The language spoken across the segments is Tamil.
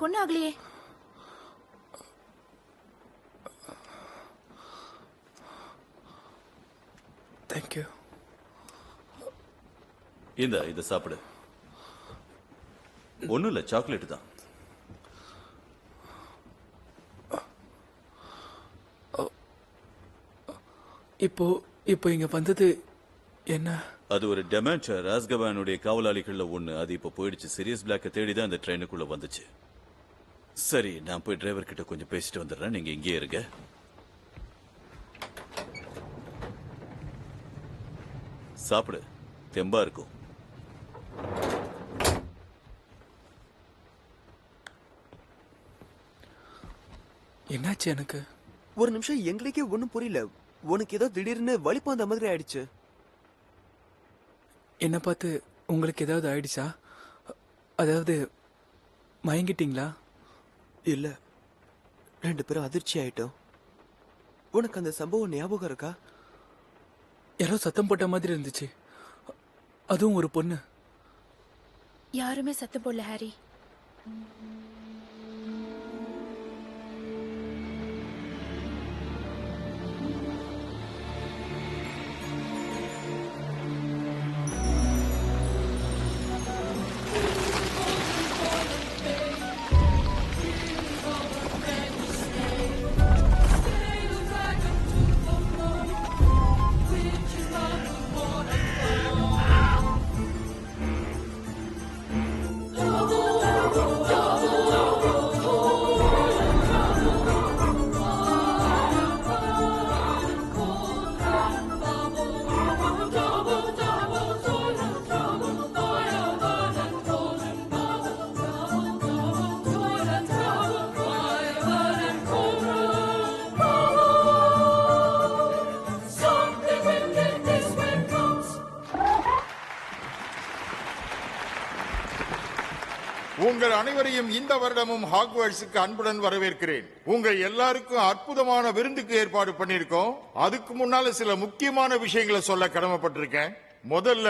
உங்களுக்கு ஒண்ணும் ஆகலையே? தேங்க்யூ. இத சாப்பிடு. ஒண்ணும் இல்ல, சாக்லேட் தான். இப்போ இங்க வந்தது என்ன? அது ஒரு டெமென்ஷர் ராஸ்கபானுடைய காவலாளிகள்ல ஒண்ணு. அது இப்ப போயிடுச்சு. சீரியஸ் பிளாக்க தேடி தான் அந்த ட்ரெயினுக்குள்ள வந்துச்சு. சரி, நான் போய் டிரைவர் கிட்ட கொஞ்சம் பேசிட்டு வந்துடுறேன். நீங்க இங்கே இருங்க. சாப்பிடு, தெம்பா இருக்கும். என்னாச்சு எனக்கு? ஒரு நிமிஷம், எங்களுக்கே ஒண்ணும் புரியல. உனக்கு ஏதோ திடீர்னு வலிப்பு அந்த மாதிரி ஆயிடுச்சு. என்ன பார்த்து உங்களுக்கு ஏதாவது ஆயிடுச்சா? அதாவது மயங்கிட்டீங்களா? இல்ல, 2 பேரும் அதிர்ச்சி ஆயிட்டோம். உனக்கு அந்த சம்பவம் ஞாபகம் இருக்கா? யாரோ சத்தம் போட்ட மாதிரி இருந்துச்சு. அதுவும் ஒரு பொண்ணு. யாருமே சத்தம் போடல ஹாரி. உங்கள் அனைவரையும் இந்த வருடமும் ஹாக்வர்ட்ஸுக்கு அன்புடன் வரவேற்கிறேன். உங்கள் எல்லாருக்கும் அற்புதமான விருந்துக்கு ஏற்பாடு பண்ணிருக்கோம். அதுக்கு முன்னால சில முக்கியமான விஷயங்களை சொல்ல கடமைப்பட்டிருக்கேன். முதல்ல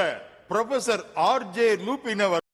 ப்ரொஃபசர் ஆர்.ஜே. லூபின் அவர்